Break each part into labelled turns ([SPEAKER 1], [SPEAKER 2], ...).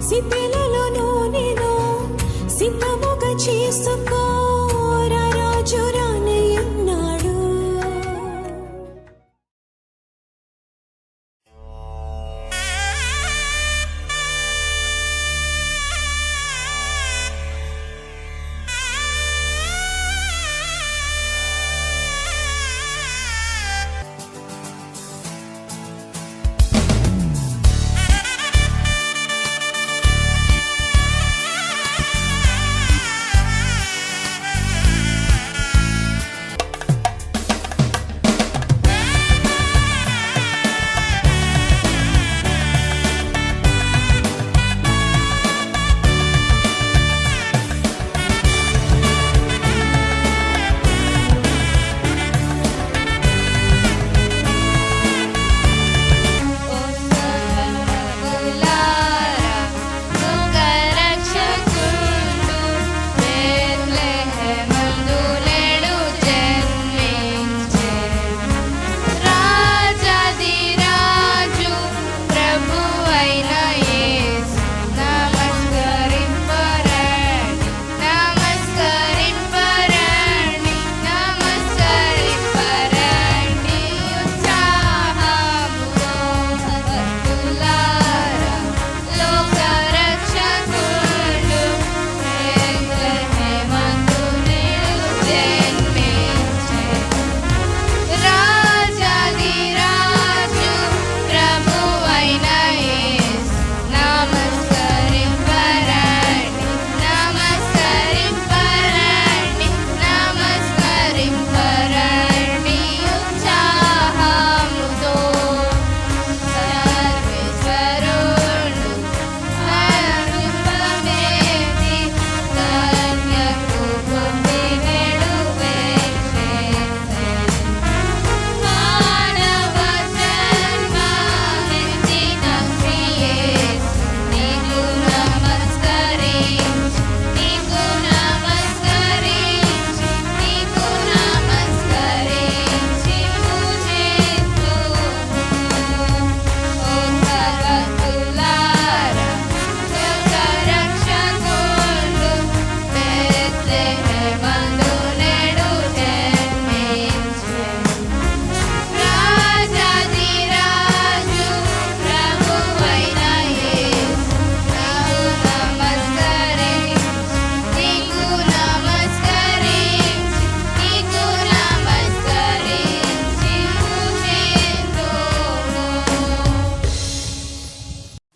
[SPEAKER 1] సిద్ధలలో నేను సిద్ధముగా చేసుకో రాజు రానయ్యున్నాడు.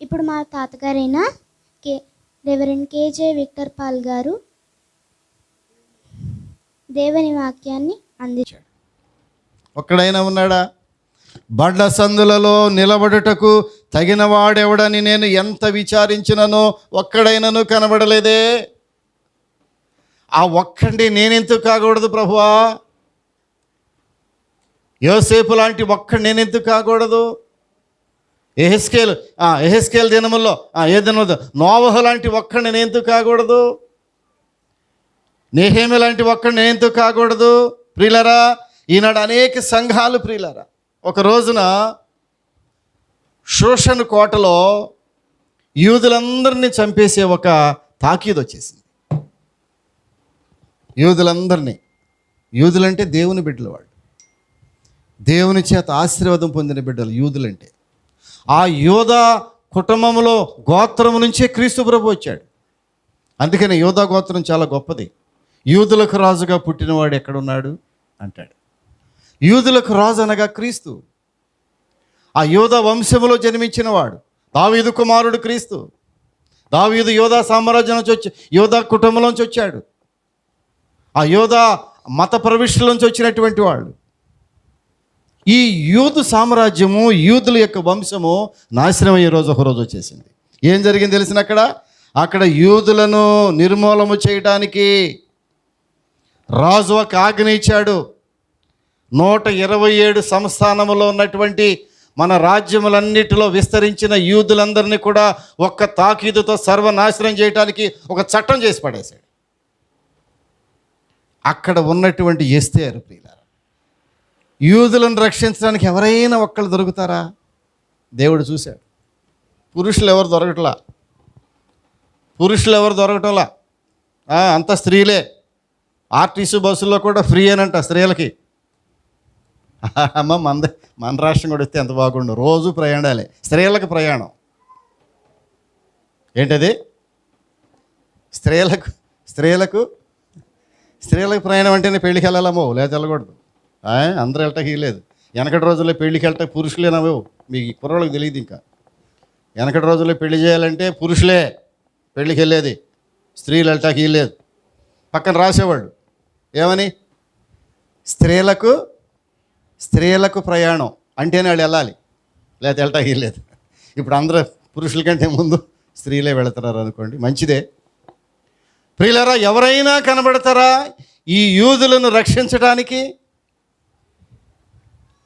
[SPEAKER 2] ఇప్పుడు మా తాతగారైన రెవరెండ్ కేజే విక్టర్ పాల్ గారు దేవుని వాక్యాన్ని అందించాడు.
[SPEAKER 3] ఒక్కడైనా ఉన్నాడా? బండ్ల సందులలో నిలబడుటకు తగిన వాడెవడని నేను ఎంత విచారించిననో ఒక్కడైనను కనబడలేదే. ఆ ఒక్కడిని నేనెందుకు కాకూడదు ప్రభువా? యోసేపు లాంటి ఒక్కడు నేనెందుకు కాకూడదు? ఎహెస్కేల్ దినముల్లో ఏ దినము నోవహు లాంటి ఒక్కడిని నేను ఎందుకు కాకూడదు? నెహెమ్యా లాంటి ఒక్కడిని నేను ఎందుకు కాకూడదు? ప్రియులరా, ఈనాడు అనేక సంఘాలు ప్రియులరా ఒక రోజున షోషన్ కోటలో యూదులందరినీ చంపేసే ఒక తాకీదు వచ్చేసింది. యూదులంటే దేవుని బిడ్డలు, వాళ్ళు దేవుని చేత ఆశీర్వాదం పొందిన బిడ్డలు యూదులంటే. ఆ యోధా కుటుంబంలో గోత్రం నుంచే క్రీస్తు ప్రభు వచ్చాడు. అందుకని యోధా గోత్రం చాలా గొప్పది. యూదులకు రాజుగా పుట్టినవాడు ఎక్కడున్నాడు అంటాడు. యూదులకు రాజు అనగా క్రీస్తు. ఆ యోధా వంశములో జన్మించినవాడు దావీదు కుమారుడు క్రీస్తు. దావీదు యోధా సామ్రాజ్యం నుంచి వచ్చి యోధా కుటుంబంలోంచి వచ్చాడు. ఆ యోధా మత ప్రవిష్టుల నుంచి వచ్చినటువంటి వాళ్ళు. ఈ యూదు సామ్రాజ్యము, యూదుల యొక్క వంశము నాశనం అయ్యే రోజు ఒకరోజు వచ్చేసింది. ఏం జరిగింది తెలిసిన అక్కడ యూదులను నిర్మూలన చేయడానికి రాజు ఒక ఆజ్ఞ ఇచ్చాడు. 127 సంస్థానములో ఉన్నటువంటి మన రాజ్యములన్నిటిలో విస్తరించిన యూదులందరినీ కూడా ఒక్క తాకీదుతో సర్వనాశనం చేయడానికి ఒక చట్టం చేసి పడేశాడు. అక్కడ ఉన్నటువంటి ఎస్తేరు ప్రియులారా, యూదులను రక్షించడానికి ఎవరైనా ఒక్కళ్ళు దొరుకుతారా? దేవుడు చూశాడు, పురుషులు ఎవరు దొరకట్లా. పురుషులు ఎవరు దొరకటంలా, అంతా స్త్రీలే. ఆర్టీసీ బస్సుల్లో కూడా ఫ్రీ అనంట స్త్రీలకి. అమ్మ మన రాష్ట్రం కూడా వస్తే ఎంత బాగుండు. రోజు ప్రయాణాలే స్త్రీలకు ప్రయాణం. ఏంటది? స్త్రీలకు ప్రయాణం అంటేనే పెళ్ళికి వెళ్ళాలమ్మో, లేదా వెళ్ళకూడదు. అందరూ వెళ్ళటానికి లేదు. వెనకటి రోజుల్లో పెళ్ళికి వెళ్ళటం పురుషులేనవో, మీకు కుర్రోళ్ళకి తెలియదు. ఇంకా వెనకటి రోజుల్లో పెళ్లి చేయాలంటే పురుషులే పెళ్ళికి వెళ్ళేది, స్త్రీలు వెళ్ళటానికి లేదు. పక్కన రాసేవాళ్ళు ఏమని, స్త్రీలకు ప్రయాణం అంటేనే వాళ్ళు వెళ్ళాలి, లేకపోతే వెళ్ళటానికి లేదు. ఇప్పుడు అందరూ పురుషుల కంటే ముందు స్త్రీలే వెళుతున్నారు అనుకోండి, మంచిదే. ప్రియులారా, ఎవరైనా కనబడతారా ఈ యూదులను రక్షించడానికి,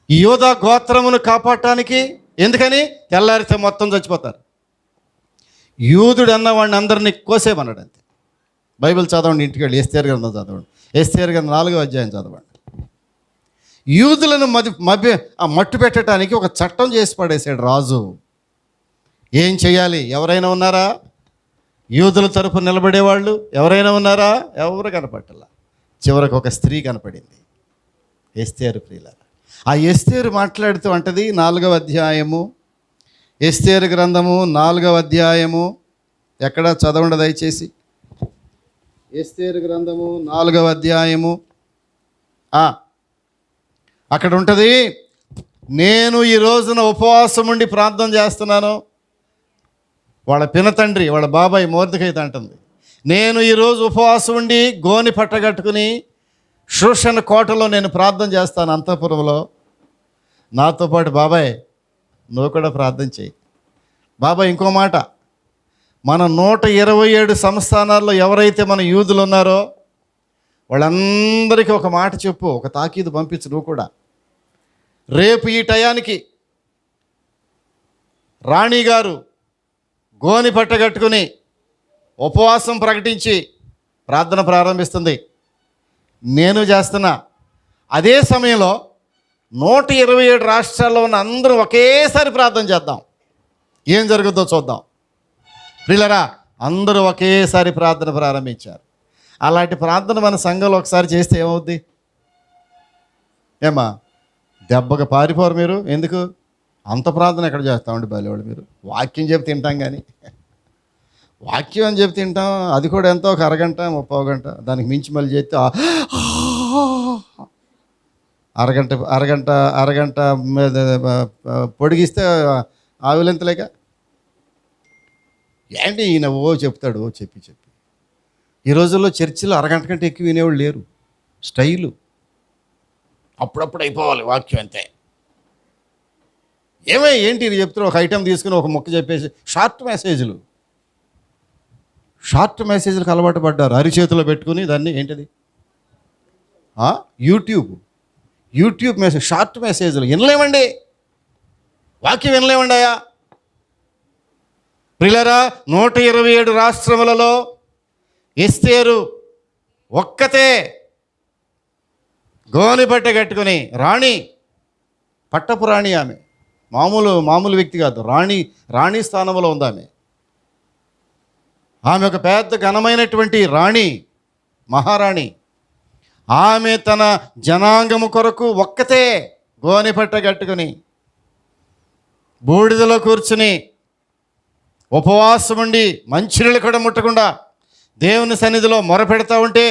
[SPEAKER 3] ఈ యూదా గోత్రమును కాపాడటానికి? ఎందుకని? తెల్లారితే మొత్తం చచ్చిపోతారు. యూదుడు అన్న వాడిని అందరినీ కోసేమన్నాడు అంతే. బైబిల్ చదవండి, ఇంటికి వెళ్ళి ఎస్తేరు గ్రంథం చదవండి. ఎస్తేరు గ్రంథం 4వ అధ్యాయం చదవండి. యూదులను మట్టు పెట్టడానికి ఒక చట్టం చేసి పడేసాడు రాజు. ఏం చేయాలి? ఎవరైనా ఉన్నారా? యూదుల తరపు నిలబడేవాళ్ళు ఎవరైనా ఉన్నారా? ఎవరు కనపట్టలా. చివరికి ఒక స్త్రీ కనపడింది, ఎస్తేరు. ప్రియులారా, ఆ ఎస్తేరు మాట్లాడుతూ అంటది, 4వ అధ్యాయము, ఎస్తేరు గ్రంథము 4వ అధ్యాయము. ఎక్కడ చదవండి దయచేసి. ఎస్తేరు గ్రంథము 4వ అధ్యాయము. అక్కడ ఉంటుంది, నేను ఈ రోజున ఉపవాసం ఉండి ప్రార్థన చేస్తున్నాను. వాళ్ళ పినతండ్రి, వాళ్ళ బాబాయ్ మొర్దెకై అంటుంది, నేను ఈరోజు ఉపవాసం ఉండి గోని పట్టగట్టుకుని షూషన్ కోటలో నేను ప్రార్థన చేస్తాను అంతఃపురంలో. నాతో పాటు బాబాయ్ నువ్వు కూడా ప్రార్థన చేయి. బాబాయ్ ఇంకో మాట, మన 127 సంస్థానాల్లో ఎవరైతే మన యూదులు ఉన్నారో వాళ్ళందరికీ ఒక మాట చెప్పు, ఒక తాకీదు పంపించు నువ్వు కూడా. రేపు ఈ టయానికి రాణిగారు గోని పట్టగట్టుకుని ఉపవాసం ప్రకటించి ప్రార్థన ప్రారంభిస్తుంది, నేను చేస్తున్నా. అదే సమయంలో 127 రాష్ట్రాల్లో ఉన్న అందరూ ఒకేసారి ప్రార్థన చేద్దాం, ఏం జరుగుతుందో చూద్దాం. ప్రియులారా, అందరూ ఒకేసారి ప్రార్థన ప్రారంభించారు. అలాంటి ప్రార్థన మన సంఘంలో ఒకసారి చేస్తే ఏమవుద్ది? ఏమా దెబ్బగా పారిపోరు మీరు? ఎందుకు అంత ప్రార్థన ఎక్కడ చేస్తామండి బలివాడు? మీరు వాక్యం చెప్పి తింటాం, కానీ వాక్యం అని చెప్పి తింటాం, అది కూడా ఎంతో ఒక అరగంట 30 గంట. దానికి మించి మళ్ళీ చేస్తే అరగంట పొడిగిస్తే ఆవులెంతలేక. ఏంటి ఈయన చెప్తాడు చెప్పి ఈ రోజుల్లో చర్చిలో అరగంట కంటే ఎక్కువ వినేవాళ్ళు లేరు. స్టైలు అప్పుడప్పుడు అయిపోవాలి వాక్యం అంతే. ఏంటి ఇది చెప్తున్నారు? ఒక ఐటెం తీసుకుని ఒక ముక్క చెప్పేసి షార్ట్ మెసేజ్లకు అలవాటు పడ్డారు. అరిచేతిలో పెట్టుకుని దాన్ని ఏంటిది యూట్యూబ్ మెసేజ్, షార్ట్ మెసేజ్లు వినలేమండి, వాక్యం వినలేమండి అయ్యా. ప్రియులారా, 127 రాష్ట్రములలో ఎస్తేరు ఒక్కతే గోని బట్ట కట్టుకుని, రాణి, పట్టపు రాణి, ఆమె మామూలు వ్యక్తి కాదు, రాణి స్థానంలో ఉంది ఆమె. ఆమె ఒక పెద్ద ఘనమైనటువంటి రాణి, మహారాణి. ఆమె తన జనాంగము కొరకు ఒక్కతే గోని పట్ట కట్టుకుని బూడిదలో కూర్చుని ఉపవాసం ఉండి మంచినీళ్ళు కూడా ముట్టకుండా దేవుని సన్నిధిలో మొరపెడతా ఉంటే,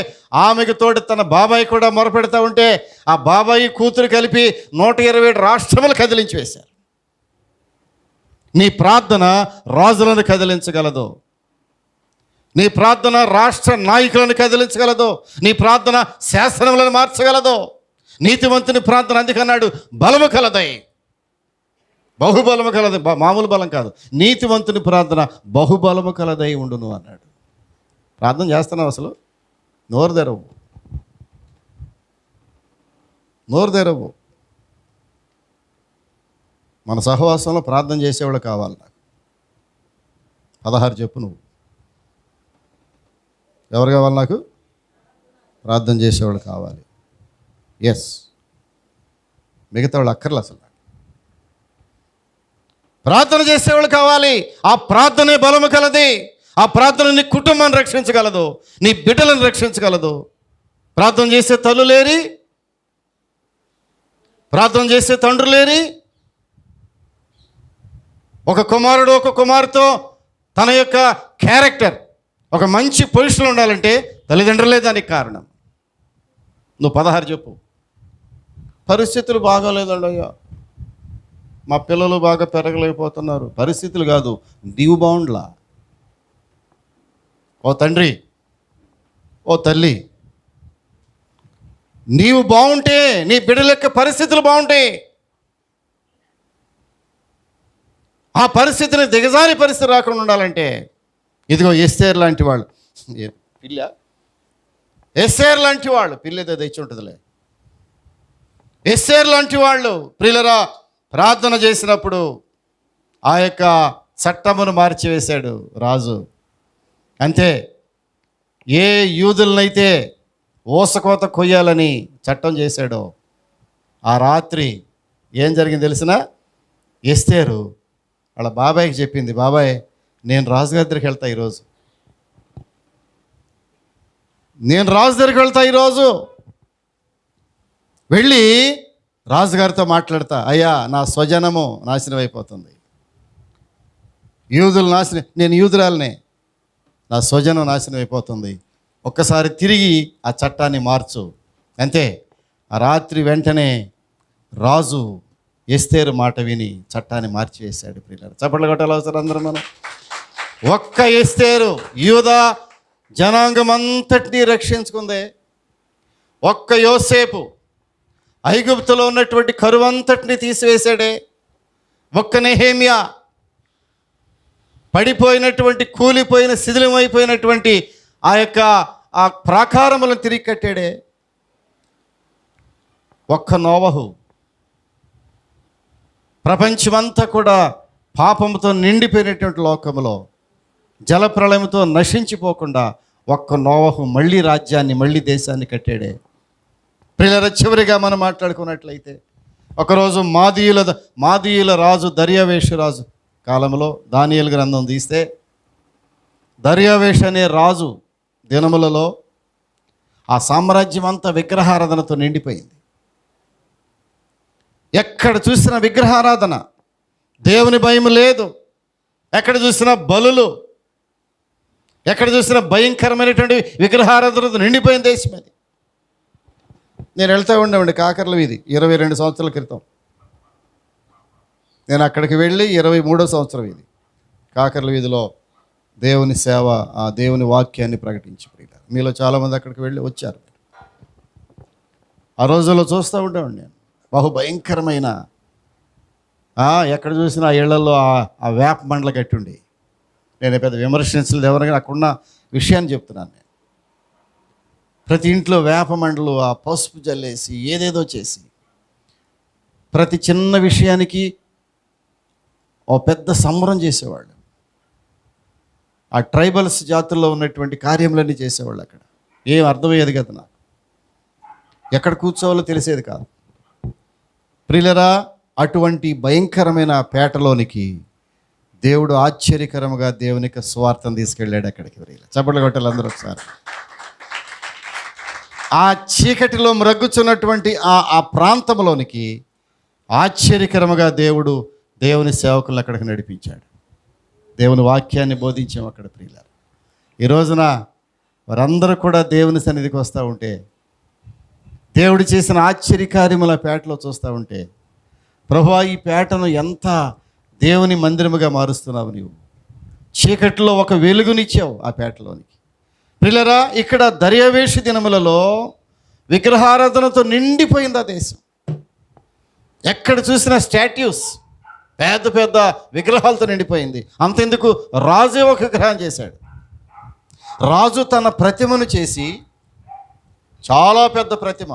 [SPEAKER 3] ఆమెకు తోడు తన బాబాయ్ కూడా మొరపెడతా ఉంటే, ఆ బాబాయి కూతురు కలిపి 127 రాష్ట్రములు కదిలించి వేశారు. నీ ప్రార్థన రాజులను కదిలించగలదు, నీ ప్రార్థన రాష్ట్ర నాయకులను కదిలించగలదు, నీ ప్రార్థన శాసనములను మార్చగలదు. నీతివంతుని ప్రార్థన అందుకన్నాడు బలము కలదై, బహుబలము కలదు, మామూలు బలం కాదు. నీతివంతుని ప్రార్థన బహుబలము కలదై ఉండును అన్నాడు. ప్రార్థన చేస్తున్నావు? అసలు నోరు తెరవు. మన సహవాసంలో ప్రార్థన చేసేవాళ్ళు కావాలి నాకు. 16 చెప్పు నువ్వు. ఎవరు కావాలి నాకు? ప్రార్థన చేసేవాళ్ళు కావాలి. ఎస్, మిగతా వాళ్ళు అక్కర్లే. అసలు ప్రార్థన చేసేవాళ్ళు కావాలి. ఆ ప్రార్థనే బలము కలది, ఆ ప్రార్థన నీ కుటుంబాన్ని రక్షించగలదు, నీ బిడ్డలను రక్షించగలదు. ప్రార్థన చేసే తల్లులేరి, ప్రార్థన చేసే తండ్రులేరి, ఒక కుమారుడు ఒక కుమారుతో తన యొక్క క్యారెక్టర్ ఒక మంచి పొజిషన్లో ఉండాలంటే తల్లిదండ్రులే దానికి కారణం. నువ్వు 16 చెప్పు. పరిస్థితులు బాగాలేదండి అయ్యా, మా పిల్లలు బాగా పెరగలేకపోతున్నారు. పరిస్థితులు కాదు, నీవు బాగుండ్లా. ఓ తండ్రి, ఓ తల్లి, నీవు బాగుంటే నీ బిడ్డల యొక్క పరిస్థితులు బాగుంటాయి. ఆ పరిస్థితిని దిగజారి పరిస్థితి రాకుండా ఉండాలంటే ఇదిగో ఎస్తేర్ లాంటి వాళ్ళు, ఎస్తేర్ లాంటి వాళ్ళు, పిల్లేదో తెచ్చి ఉంటుందిలే, ఎస్తేర్ లాంటి వాళ్ళు ప్రియులరా ప్రార్థన చేసినప్పుడు ఆ యొక్క చట్టమును మార్చివేశాడు రాజు. అంతే, ఏ యూదులనైతే ఊసకోత కొయ్యాలని చట్టం చేశాడో ఆ రాత్రి ఏం జరిగింది తెలిసిన? ఎస్తేరు వాళ్ళ బాబాయ్కి చెప్పింది, బాబాయ్ నేను రాజుగారి దగ్గరికి వెళ్తా ఈరోజు, నేను రాజు దగ్గరికి వెళ్తా ఈరోజు, వెళ్ళి రాజుగారితో మాట్లాడతా, అయ్యా నా స్వజనము నాశనం అయిపోతుంది, యూదులు నాశనం, నేను యూదురాలనే, నా స్వజనం నాశనం అయిపోతుంది, ఒక్కసారి తిరిగి ఆ చట్టాన్ని మార్చు. అంతే, ఆ రాత్రి వెంటనే రాజు ఎస్తేరు మాట విని చట్టాన్ని మార్చివేశాడు. ప్రియులారా చప్పట్లు కొట్టాలి అవసరం అందరూ మనం. ఒక్క ఎస్తేరు యూదా జనాంగం అంతటినీ రక్షించుకుందే. ఒక్క యోసేపు ఐగుప్తులో ఉన్నటువంటి కరువంతటిని తీసివేశాడే. ఒక్క నెహేమియా పడిపోయినటువంటి, కూలిపోయిన, శిథిలమైపోయినటువంటి ఆ యొక్క ఆ ప్రాకారములను తిరిగి కట్టాడే. ఒక్క నోవహు ప్రపంచమంతా కూడా పాపంతో నిండిపోయినటువంటి లోకంలో జలప్రళయంతో నశించిపోకుండా ఒక్క నోవహు మళ్ళీ రాజ్యాన్ని, మళ్ళీ దేశాన్ని కట్టాడే. ప్రియులారా చివరిగా మనం మాట్లాడుకున్నట్లయితే ఒకరోజు మాదీయుల రాజు దర్యావేషు రాజు కాలంలో దానియేలు గ్రంథం తీస్తే దర్యావేషు అనే రాజు దినములలో ఆ సామ్రాజ్యం అంతా విగ్రహారాధనతో నిండిపోయింది. ఎక్కడ చూసినా విగ్రహారాధన, దేవుని భయం లేదు, ఎక్కడ చూసినా బలులు, ఎక్కడ చూసినా భయంకరమైనటువంటి విగ్రహారాధనతో నిండిపోయిన దేశం అది. నేను వెళ్తూ ఉండేవాడిని కాకర్ల వీధి 22 సంవత్సరాల క్రితం. నేను అక్కడికి వెళ్ళి 23వ సంవత్సరం ఇది కాకర్ల వీధిలో దేవుని సేవ, ఆ దేవుని వాక్యాన్ని ప్రకటించి మీలో చాలామంది అక్కడికి వెళ్ళి వచ్చారు. ఆ రోజుల్లో చూస్తూ ఉండేవాడిని నేను. బహు భయంకరమైన, ఎక్కడ చూసినా ఆ ఇళ్లలో ఆ వేప మండలు కట్టుండి. నేను పెద్ద విమర్శించలేదు ఎవరైనా, అక్కడున్న విషయాన్ని చెప్తున్నాను నేను. ప్రతి ఇంట్లో వేప మండలు, ఆ పసుపు జల్లేసి ఏదేదో చేసి ప్రతి చిన్న విషయానికి ఓ పెద్ద సంబరం చేసేవాళ్ళు. ఆ ట్రైబల్స్ జాతుల్లో ఉన్నటువంటి కార్యములన్నీ చేసేవాళ్ళు. అక్కడ ఏం అర్థమయ్యేది కదా నాకు, ఎక్కడ కూర్చోవాలో తెలిసేది కాదు. ప్రియులరా అటువంటి భయంకరమైన పేటలోనికి దేవుడు ఆశ్చర్యకరముగా దేవునికి స్వార్థం తీసుకెళ్ళాడు. అక్కడికి చప్పట్లు కొట్టాలి అందరూ ఒకసారి. ఆ చీకటిలో మ్రగ్గుచున్నటువంటి ఆ ప్రాంతంలోనికి ఆశ్చర్యకరముగా దేవుడు దేవుని సేవకులను అక్కడికి నడిపించాడు. దేవుని వాక్యాన్ని బోధించాము అక్కడ. ప్రియులారా ఈ రోజున వారందరూ కూడా దేవుని సన్నిధికి వస్తూ ఉంటే, దేవుడు చేసిన ఆశ్చర్యకార్యముల పేటలో చూస్తూ ఉంటే, ప్రభువా ఈ పేటను ఎంత దేవుని మందిరముగా మారుస్తున్నావు నీవు, చీకట్లో ఒక వెలుగునిచ్చావు ఆ పేటలోనికి. ప్రియులారా ఇక్కడ దర్యావేషు దినములలో విగ్రహారాధనతో నిండిపోయింది ఆ దేశం. ఎక్కడ చూసినా స్టాట్యూస్, పెద్ద పెద్ద విగ్రహాలతో నిండిపోయింది. అంతెందుకు, రాజే ఒక విగ్రహం చేశాడు. రాజు తన ప్రతిమను చేసి, చాలా పెద్ద ప్రతిమ,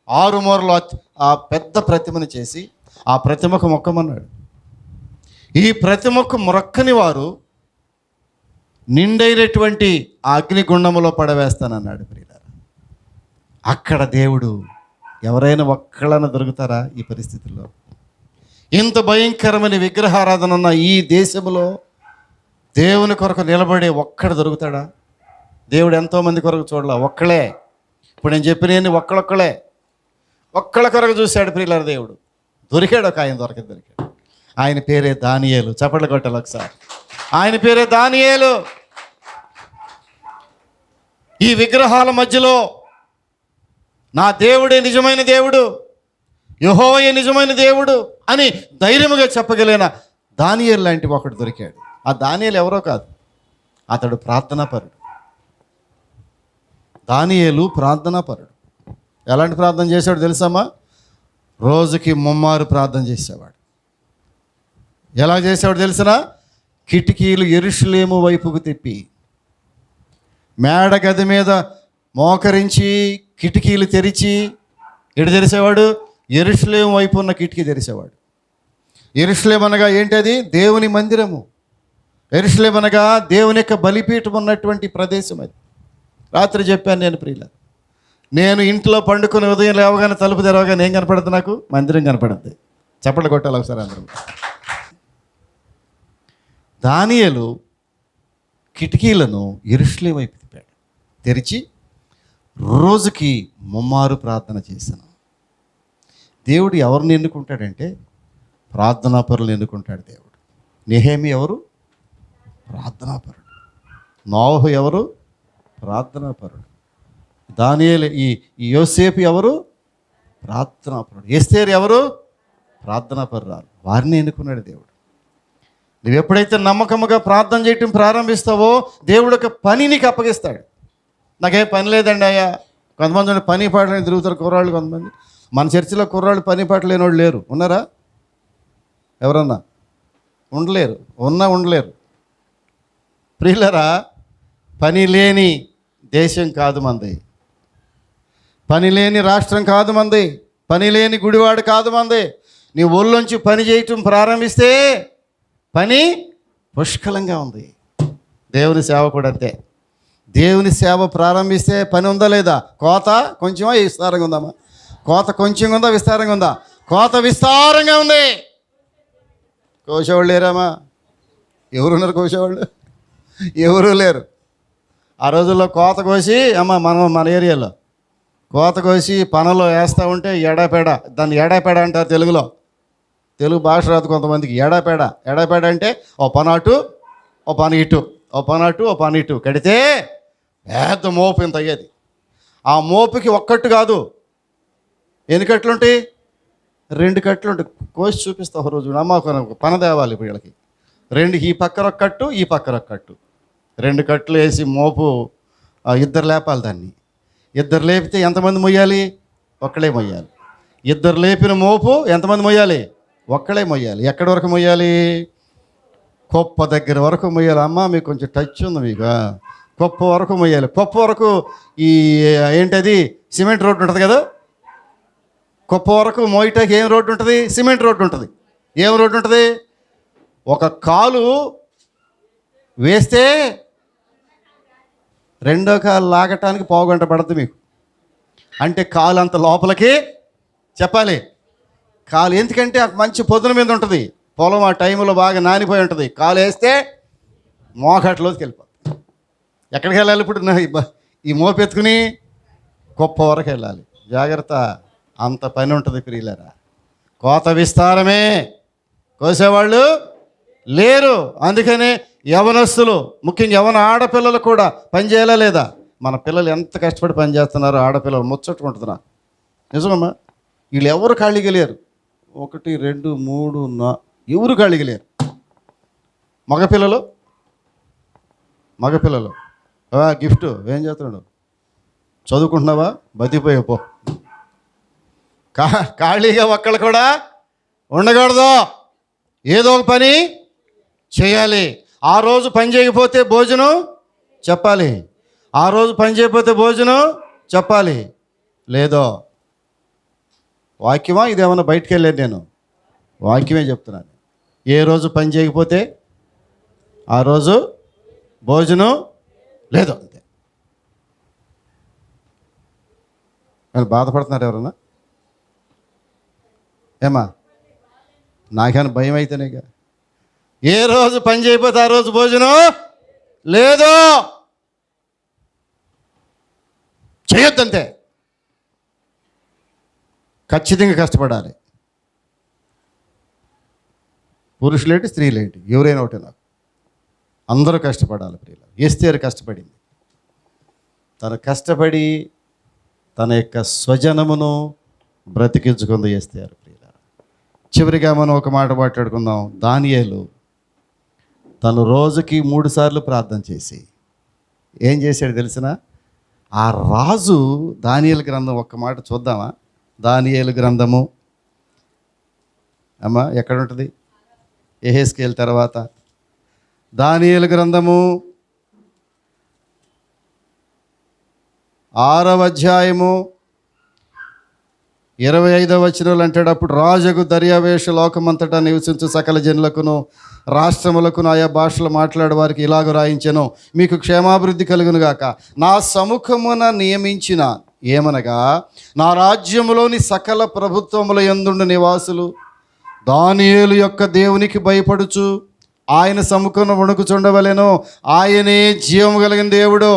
[SPEAKER 3] 6 మూరలు ఆ పెద్ద ప్రతిమను చేసి ఆ ప్రతిమకు మొక్కమన్నాడు. ఈ ప్రతిమకు మొక్కని వారు నిండైనటువంటి ఆ అగ్నిగుండములో పడవేస్తానన్నాడు. ప్రియులారా అక్కడ దేవుడు ఎవరైనా ఒక్కళ్ళన దొరుకుతారా ఈ పరిస్థితుల్లో? ఇంత భయంకరమైన విగ్రహారాధన ఉన్న ఈ దేశంలో దేవుని కొరకు నిలబడి ఒక్కడు దొరుకుతాడా? దేవుడు ఎంతోమంది కొరకు చూడాల, ఒక్కలే. ఇప్పుడు నేను చెప్పిన ఒక్కళ్ళొక్కలే, ఒక్కళ్ళ కొరకు చూశాడు ప్రియులారా దేవుడు. దొరికాడు ఒక ఆయన, దొరికాడు. ఆయన పేరే దానియేలు. చప్పట్లు కొట్టాలి ఒకసారి. ఆయన పేరే దానియేలు. ఈ విగ్రహాల మధ్యలో నా దేవుడే నిజమైన దేవుడు, యెహోవాయే నిజమైన దేవుడు అని ధైర్యముగా చెప్పగలిగిన దానియేలు లాంటి ఒకడు దొరికాడు. ఆ దానియేలు ఎవరో కాదు, అతడు ప్రార్థనాపరుడు. దానియేలు ప్రార్థనాపరుడు. ఎలాంటి ప్రార్థన చేశాడు తెలుసమ్మా? రోజుకి 3 ప్రార్థన చేసేవాడు. ఎలా చేసేవాడు తెలిసినా? కిటికీలు యెరూషలేము వైపుకు తిప్పి, మేడ గది మీద మోకరించి కిటికీలు తెరిచి, ఎటు తెరిసేవాడు? యెరూషలేము వైపు ఉన్న కిటికీ తెరిసేవాడు. యెరూషలేము అనగా ఏంటది? దేవుని మందిరము. యెరూషలేము అనగా దేవుని యొక్క బలిపీఠం ఉన్నటువంటి ప్రదేశం. అది రాత్రి చెప్పాను నేను ప్రియుల. నేను ఇంట్లో పండుకొని ఉదయం లేవగానే తలుపు తెరవగానే ఏం కనపడుతుంది? నాకు మందిరం కనపడుతుంది. చప్పట్లు కొట్టాలి ఒకసారి అందరూ. దానియేలు కిటికీలను యెరూషలేము వైపు తిప్పాడు, తెరిచి రోజుకి 3 ప్రార్థన చేశాను. దేవుడు ఎవరిని ఎన్నుకుంటాడంటే ప్రార్థనాపరులను ఎన్నుకుంటాడు దేవుడు. నెహెమీ ఎవరు? ప్రార్థనాపరుడు. నోవహు ఎవరు? ప్రార్థనాపరుడు. దానియేలు ఈ యోసేపు ఎవరు? ప్రార్థనాపరుడు. ఎస్తేరు ఎవరు? ప్రార్థనాపరురాలు. వారిని ఎన్నుకున్నాడు దేవుడు. నువ్వు ఎప్పుడైతే నమ్మకముగా ప్రార్థన చేయటం ప్రారంభిస్తావో దేవుడు ఒక పని నీకు అప్పగిస్తాడు. నాకేం పని లేదండి అయ్యా. కొంతమంది పని పాటలేని తిరుగుతారు కుర్రాళ్ళు. కొంతమంది మన చర్చిలో కుర్రాళ్ళు పని పాట లేని వాళ్ళు లేరు. ఉన్నారా? ఎవరన్నా? ఉండలేరు. ఉండలేరు. ప్రియులరా, పని లేని దేశం కాదు మంది, పని లేని రాష్ట్రం కాదు మంది, పని లేని గుడివాడు కాదు మంది. నీ ఒళ్ళొంచి పని చేయటం ప్రారంభిస్తే పని పుష్కలంగా ఉంది. దేవుని సేవ కూడా అంతే. దేవుని సేవ ప్రారంభిస్తే పని ఉందా లేదా? కోత కొంచెమా విస్తారంగా ఉందామా? కోత కొంచెం ఉందా విస్తారంగా ఉందా? కోత విస్తారంగా ఉంది. కోసేవాళ్ళు లేరామా? ఎవరున్నారు కోసేవాళ్ళు? ఎవరూ లేరు. ఆ రోజుల్లో కోత కోసి మన ఏరియాలో కోత కోసి పనలో వేస్తూ ఉంటే ఎడాపేడ, దాన్ని ఎడాపేడ అంటారు తెలుగులో. తెలుగు భాష రాదు కొంతమందికి. ఎడాపేడ అంటే ఓ పని అటు ఓ పని ఇటు, ఓ పని అటు ఓ పని ఇటు కడితే పెద్ద మోపు ఇంత అయ్యేది. ఆ మోపుకి ఒక్కట్టు కాదు, ఎన్ని కట్లు ఉంటాయి? 2 కట్లు ఉంటాయి. కోసి చూపిస్తా ఒక రోజు. పన తేవాలి ఇప్పుడు వీళ్ళకి. 2 ఈ పక్కన ఒక కట్టు, ఈ పక్కన ఒక కట్టు, 2 కట్లు వేసి మోపు 2 లేపాలి. దాన్ని 2 లేపితే ఎంతమంది మొయ్యాలి? ఒక్కడే మొయ్యాలి. 2 లేపిన మోపు ఎంతమంది మొయ్యాలి? ఒక్కడే మొయ్యాలి. ఎక్కడి వరకు మొయ్యాలి? కొప్ప దగ్గర వరకు మొయ్యాలి. మీకు కొంచెం టచ్ ఉంది మీకు. కొప్ప వరకు మొయ్యాలి. కొప్ప వరకు ఈ ఏంటది సిమెంట్ రోడ్డు ఉంటుంది కదా. కొప్ప వరకు మోయటానికి ఏం రోడ్డు ఉంటుంది? సిమెంట్ రోడ్డు ఉంటుంది. ఏం రోడ్డు ఉంటుంది? ఒక కాలు వేస్తే 2వ కాలు లాగటానికి 1/2 గంట పడుతుంది మీకు. అంటే కాలు అంత లోపలికి చెప్పాలి. కాలు ఎందుకంటే మంచి పొద్దున మీద ఉంటుంది, పొలం ఆ టైంలో బాగా నానిపోయి ఉంటుంది. కాలు వేస్తే మోకాట్లోకి వెళ్ళిపోతుంది. ఎక్కడికి వెళ్ళాలి ఇప్పుడు? ఈ మోపెత్తుకుని గొప్ప వరకు వెళ్ళాలి. జాగ్రత్త, అంత పని ఉంటుంది ప్రియులారా. కోత విస్తారమే, కోసేవాళ్ళు లేరు. అందుకనే యవనస్తులు, ముఖ్యంగా యవన ఆడపిల్లలు కూడా పని చేయాలా లేదా? మన పిల్లలు ఎంత కష్టపడి పని చేస్తున్నారో ఆడపిల్లలు ముచ్చట్టుకుంటున్నారు. నిజమమ్మా. వీళ్ళు ఎవరు ఖాళీగా లేరు. 1 2 3 4 ఎవరు ఖాళీగా లేరు. మగపిల్లలు గిఫ్ట్ ఏం చేస్తున్నాడు? చదువుకుంటున్నావా? బతికిపోయా పో. ఖాళీగా ఒక్కళ్ళు కూడా ఉండకూడదు. ఏదో ఒక పని చేయాలి. ఆ రోజు పని చేయకపోతే భోజనం చెప్పాలి. ఆ రోజు పని చేయకపోతే భోజనం చెప్పాలి. లేదో వాక్యమా ఇదేమన్నా బయటికి వెళ్ళాను? నేను వాక్యమే చెప్తున్నాను. ఏ రోజు పని చేయకపోతే ఆ రోజు భోజనం లేదు. అంతే. నేను బాధపడుతున్నారు ఎవరన్నా? ఏమా నాకేమైనా భయం అయితేనేగా. ఏ రోజు పని చేయకపోతే ఆ రోజు భోజనం లేదు. చేయొద్దంతే. ఖచ్చితంగా కష్టపడాలి. పురుషులేంటి స్త్రీలేంటి ఎవరైనా ఒకటే, నాకు అందరూ కష్టపడాలి. ప్రియులు, ఎస్తేరు కష్టపడింది. తను కష్టపడి తన యొక్క స్వజనమును బ్రతికించుకుంది ఎస్తేరు. ప్రియులు, చివరిగా మనం ఒక మాట మాట్లాడుకుందాం. దానియేలు తను రోజుకి 3 సార్లు ప్రార్థన చేసి ఏం చేశాడు తెలిసిన? ఆ రాజు దానియేలు గ్రంథం ఒక్క మాట చూద్దామా? దానియేలు గ్రంథము అమ్మా ఎక్కడ ఉంటుంది? యెహెజ్కేలు తర్వాత దానియేలు గ్రంథము 6వ అధ్యాయము 25వ వచనంలో అంటాడు, అప్పుడు రాజుకు దర్యావేషు లోకమంతటా నివసించు సకల జనులకును రాష్ట్రములకును ఆయా భాషలు మాట్లాడే వారికి ఇలాగ రాయించెను, మీకు క్షేమాభివృద్ధి కలుగును గాక. నా సముఖమున నియమించిన ఏమనగా నా రాజ్యములోని సకల ప్రభుత్వముల యందుండు నివాసులు దానియేలు యొక్క దేవునికి భయపడుచు ఆయన సముఖమున వణుకుచుండవలెను. ఆయనే జీవము కలిగిన దేవుడు,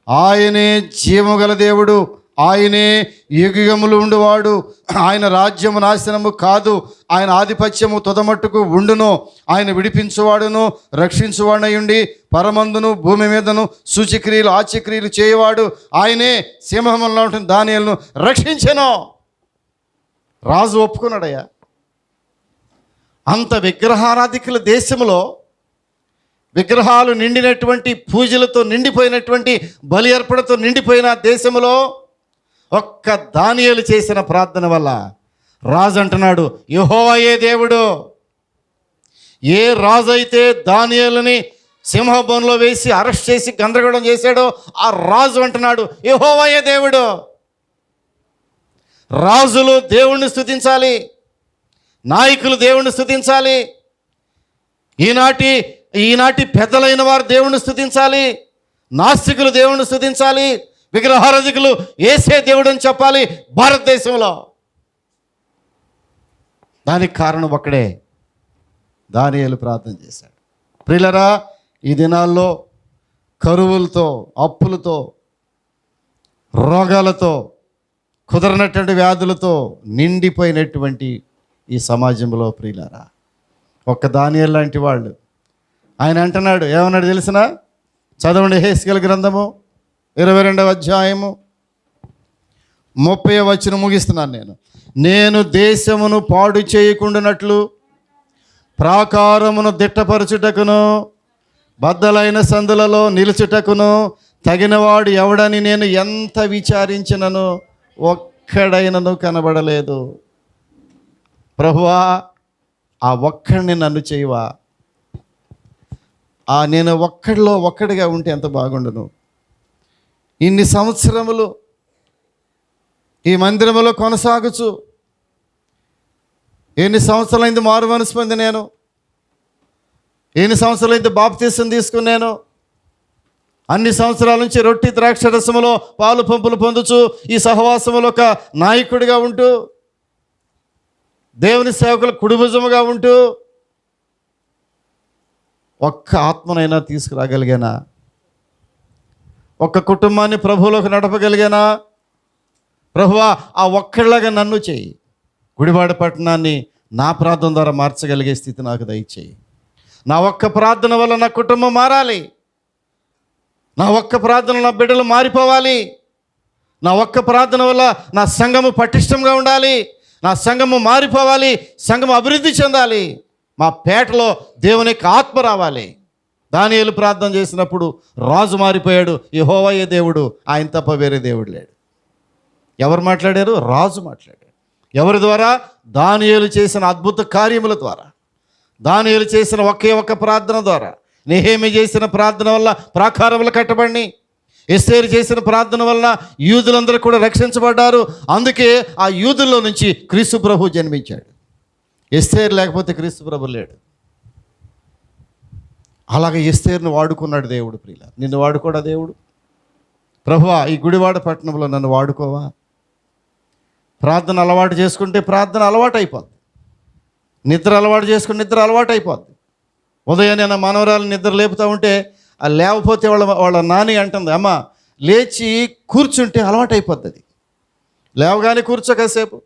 [SPEAKER 3] ఆయనే జీవము గల దేవుడు, ఆయనే యుగములు ఉండువాడు. ఆయన రాజ్యము నాశనము కాదు, ఆయన ఆధిపత్యము తుదమట్టుకు ఉండును. ఆయన విడిపించువాడును రక్షించువాడయుండి పరమందును భూమి మీదను సూచక్రియలు ఆచక్రియలు చేయవాడు. ఆయనే సింహములో ఉంటుంది దానియేలును రక్షించెను. రాజు ఒప్పుకున్నాడయ్యా. అంత విగ్రహారాధికుల దేశంలో, విగ్రహాలు నిండినటువంటి, పూజలతో నిండిపోయినటువంటి, బలి అర్పణతో నిండిపోయిన దేశంలో ఒక్క దానియేలు చేసిన ప్రార్థన వల్ల రాజు అంటున్నాడు, యెహోవాయే దేవుడు. ఏ రాజు అయితే దానియేలుని సింహబోన్లో వేసి అరెస్ట్ చేసి గందరగోళం చేశాడో ఆ రాజు అంటున్నాడు, యెహోవాయే దేవుడు. రాజులు దేవుణ్ణి స్తుతించాలి, నాయకులు దేవుణ్ణి స్తుతించాలి, ఈనాటి పెద్దలైన వారు దేవుణ్ణి స్తుతించాలి, నాస్తికులు దేవుణ్ణి స్తుతించాలి, విగ్రహారాధికులు యేసే దేవుడు అని చెప్పాలి భారతదేశంలో. దానికి కారణం ఒక్కడే, దానియేలు ప్రార్థన చేశాడు. ప్రియులరా, ఈ దినాల్లో కరువులతో, అప్పులతో, రోగాలతో, కుదరనటువంటి వ్యాధులతో నిండిపోయినటువంటి ఈ సమాజంలో ప్రియులరా, ఒక్క దానియేలు లాంటి వాళ్ళు ఆయన అంటున్నాడు, ఏమన్నాడు తెలిసిన? చదవండి యెహెజ్కేలు గ్రంథము 22వ అధ్యాయము 30వ వచనం ముగిస్తున్నాను. నేను దేశమును పాడు చేయకుండానట్లు ప్రాకారమును దిట్టపరచుటకును బద్దలైన సందులలో నిలుచుటకును తగినవాడు ఎవడని నేను ఎంత విచారించినను ఒక్కడైనను కనబడలేదు. ప్రభువా, ఆ ఒక్కడిని నన్ను చేయవా? నేను ఒక్కడిగా ఉంటే ఎంత బాగుండును. ఇన్ని సంవత్సరములు ఈ మందిరములో కొనసాగుచు, ఎన్ని సంవత్సరాలైంది మారు మనసు పొంది నేను, ఎన్ని సంవత్సరాలైంది బాప్తీసం తీసుకున్నాను, అన్ని సంవత్సరాల నుంచి రొట్టి ద్రాక్ష రసములో పాలు పంపులు పొందుచు ఈ సహవాసములో ఒక నాయకుడిగా ఉంటూ, దేవుని సేవకుల కుడిభుజముగా ఉంటూ ఒక్క ఆత్మనైనా తీసుకురాగలిగానా? ఒక్క కుటుంబాన్ని ప్రభువులోకి నడపగలిగానా? ప్రభువా, ఆ ఒక్కడిలాగా నన్ను చేయి. గుడివాడ పట్టణాన్ని నా ప్రార్థన ద్వారా మార్చగలిగే స్థితి నాకు దయచేయి. నా ఒక్క ప్రార్థన వల్ల నా కుటుంబం మారాలి, నా ఒక్క ప్రార్థన నా బిడ్డలు మారిపోవాలి, నా ఒక్క ప్రార్థన వల్ల నా సంఘము పటిష్టంగా ఉండాలి, నా సంఘము మారిపోవాలి, సంఘము అభివృద్ధి చెందాలి, మా పేటలో దేవుని యొక్క ఆత్మ రావాలి. దానియేలు ప్రార్థన చేసినప్పుడు రాజు మారిపోయాడు. యెహోవాయే దేవుడు, ఆయన తప్ప వేరే దేవుడు లేడు. ఎవరు మాట్లాడారు? రాజు మాట్లాడాడు. ఎవరి ద్వారా? దానియేలు చేసిన అద్భుత కార్యముల ద్వారా, దానియేలు చేసిన ఒకే ఒక్క ప్రార్థన ద్వారా. నెహెమీయా చేసిన ప్రార్థన వల్ల ప్రాకారములు కట్టబడి, ఎస్తేరు చేసిన ప్రార్థన వలన యూదులందరూ కూడా రక్షించబడ్డారు. అందుకే ఆ యూదుల్లో నుంచి క్రీస్తు ప్రభు జన్మించాడు. ఎస్తేరు లేకపోతే క్రీస్తు ప్రభు లేడు. అలాగే ఎస్తేరును వాడుకున్నాడు దేవుడు. ప్రియుల, నిన్ను వాడుకోడా దేవుడు? ప్రభువా, ఈ గుడివాడ పట్టణంలో నన్ను వాడుకోవా? ప్రార్థన అలవాటు చేసుకుంటే ప్రార్థన అలవాటు అయిపోద్ది, నిద్ర అలవాటు చేసుకుంటే నిద్ర అలవాటు అయిపోద్ది, ఉదయాన్నే నా మనవరాలు నిద్ర లేపుతూ ఉంటే ఆ లేకపోతే వాళ్ళ నాని అంటుంది, అమ్మ లేచి కూర్చుంటే అలవాటు అయిపోద్ది. లేవగానే కూర్చో కాసేపు,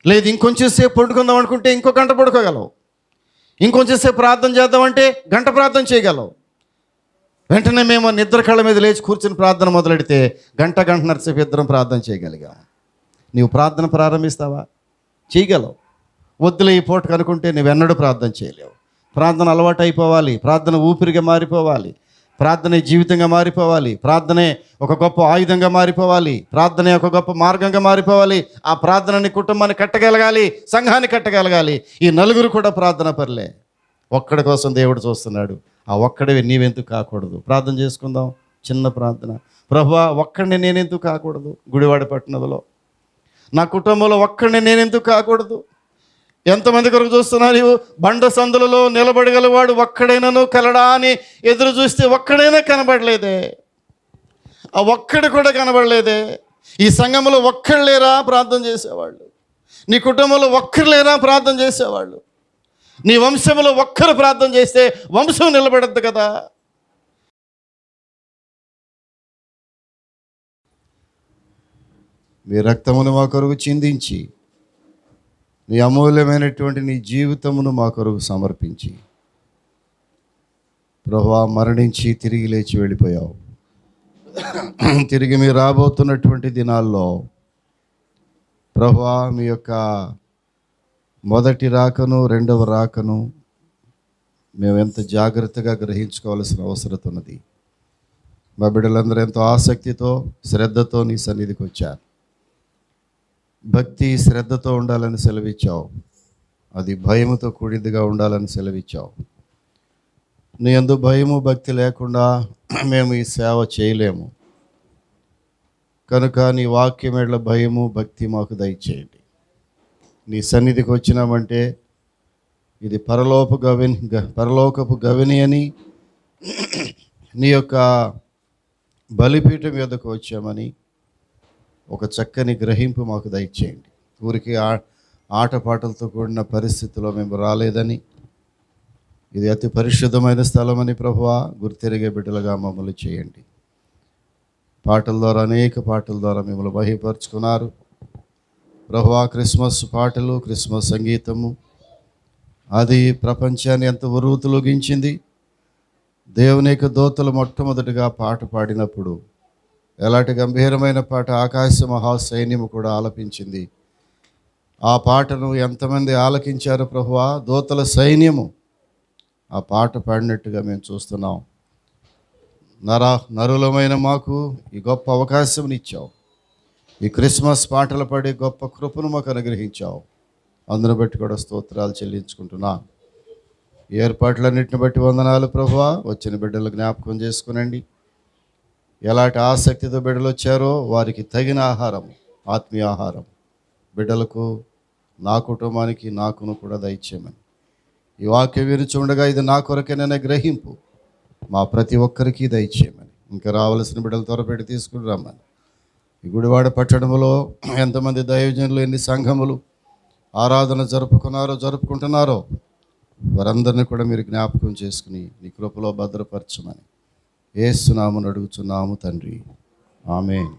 [SPEAKER 3] లేదు ఇంకొంచెం సేపు పడుకుందాం అనుకుంటే ఇంకో గంట పడుకోగలవు, ఇంకొంచెం సేపు ప్రార్థన చేద్దామంటే గంట ప్రార్థన చేయగలవు. వెంటనే మేము నిద్ర కళ్ళ మీద లేచి కూర్చుని ప్రార్థన మొదలెడితే గంటన్నర సేపు ఇద్దరం ప్రార్థన చేయగలిగాం. నీవు ప్రార్థన ప్రారంభిస్తావా? చేయగలవు. వద్దులే ఈ పూటకు అనుకుంటే నువ్వెన్నడూ ప్రార్థన చేయలేవు. ప్రార్థన అలవాటు అయిపోవాలి, ప్రార్థన ఊపిరిగా మారిపోవాలి, ప్రార్థనే జీవితంగా మారిపోవాలి, ప్రార్థనే ఒక గొప్ప ఆయుధంగా మారిపోవాలి, ప్రార్థనే ఒక గొప్ప మార్గంగా మారిపోవాలి. ఆ ప్రార్థనని కుటుంబాన్ని కట్టగలగాలి, సంఘాన్ని కట్టగలగాలి. ఈ నలుగురు కూడా ప్రార్థన పరులే. ఒక్కడి కోసం దేవుడు చూస్తున్నాడు. ఆ ఒక్కడివి నీవెందుకు కాకూడదు? ప్రార్థన చేసుకుందాం. చిన్న ప్రార్థన. ప్రభువా, ఒక్కడిని నేనెందుకు కాకూడదు? గుడివాడ పట్టణంలో నా కుటుంబంలో ఒక్కడిని నేనెందుకు కాకూడదు? ఎంతమంది కొరకు చూస్తున్నా నీవు? బండ సందులలో నిలబడగలవాడు ఒక్కడైనాను కలడా అని ఎదురు చూస్తే ఒక్కడైనా కనబడలేదే. ఆ ఒక్కడు కూడా కనబడలేదే. ఈ సంఘంలో ఒక్కడు లేరా ప్రార్థన చేసేవాళ్ళు? నీ కుటుంబంలో ఒక్కరు లేరా ప్రార్థన చేసేవాళ్ళు? నీ వంశంలో ఒక్కరు ప్రార్థన చేస్తే వంశం నిలబడద్దు కదా. మీ రక్తమును మా కొరకు చిందించి, నీ అమూల్యమైనటువంటి నీ జీవితమును మా కొరకు సమర్పించి, ప్రభువా, మరణించి తిరిగి లేచి వెళ్ళిపోయావు. తిరిగి మీరు రాబోతున్నటువంటి దినాల్లో ప్రభువా, మీ యొక్క మొదటి రాకను రెండవ రాకను మేము ఎంత జాగ్రత్తగా గ్రహించుకోవాల్సిన అవసరం ఉన్నది. మా బిడ్డలందరూ ఎంతో ఆసక్తితో శ్రద్ధతో నీ సన్నిధికి వచ్చారు. భక్తి శ్రద్ధతో ఉండాలని సెలవిచ్చావు. అది భయముతో కూడిందిగా ఉండాలని సెలవిచ్చావు. నీ యందు భయము భక్తి లేకుండా మేము ఈ సేవ చేయలేము. కనుక నీ వాక్యమేళ్ల భయము భక్తి మాకు దయచేయండి. నీ సన్నిధికి వచ్చినామంటే ఇది పరలోకపు గవిని అని, నీ యొక్క బలిపీఠం మీదకు వచ్చామని ఒక చక్కని గ్రహింపు మాకు దయచేయండి. ఊరికి ఆటపాటలతో కూడిన పరిస్థితిలో మేము రాలేదని, ఇది అతి పరిశుద్ధమైన స్థలమని ప్రభువా గుర్తెరిగే బిడ్డలుగా మమ్మల్ని చేయండి. పాటల ద్వారా, అనేక పాటల ద్వారా మిమ్మల్ని మహిమపరుచుకున్నారు ప్రభువా. క్రిస్మస్ పాటలు, క్రిస్మస్ సంగీతము అది ప్రపంచాన్ని ఎంత ఉరువుతులొగించింది. దేవుని యొక్క దూతలు మొట్టమొదటిగా పాట పాడినప్పుడు ఎలాంటి గంభీరమైన పాట ఆకాశ మహాసైన్యము కూడా ఆలపించింది. ఆ పాటను ఎంతమంది ఆలకించారు ప్రభువా? దూతల సైన్యము ఆ పాట పాడినట్టుగా మేము చూస్తున్నాం. నరులమైన మాకు ఈ గొప్ప అవకాశం ఇచ్చావు. ఈ క్రిస్మస్ పాటలు పాడే గొప్ప కృపను మాకు అనుగ్రహించావు. అందును బట్టి కూడా స్తోత్రాలు చెల్లించుకుంటున్నా. ఈ ఏర్పాట్లన్నింటిని బట్టి వందనాలు ప్రభువా. వచ్చిన బిడ్డలు జ్ఞాపకం చేసుకునండి. ఎలాంటి ఆసక్తితో బిడ్డలు వచ్చారో వారికి తగిన ఆహారం, ఆత్మీయ ఆహారం బిడ్డలకు, నా కుటుంబానికి, నాకును కూడా దయచేయమని. ఈ వాక్యం విరుచుండగా ఇది నా కొరకేననే గ్రహింపు మా ప్రతి ఒక్కరికి దయచేయమని. ఇంకా రావాల్సిన బిడ్డలు త్వరపెట్టి తీసుకుని రమ్మని. ఈ గుడివాడ పట్టణంలో ఎంతమంది దైవజనులు, ఎన్ని సంఘములు ఆరాధన జరుపుకుంటున్నారో వారందరినీ కూడా మీరు జ్ఞాపకం చేసుకుని నీ కృపలో భద్రపరచమని యేసు నామమున అడుగుచున్నాము తండ్రి. ఆమేన్.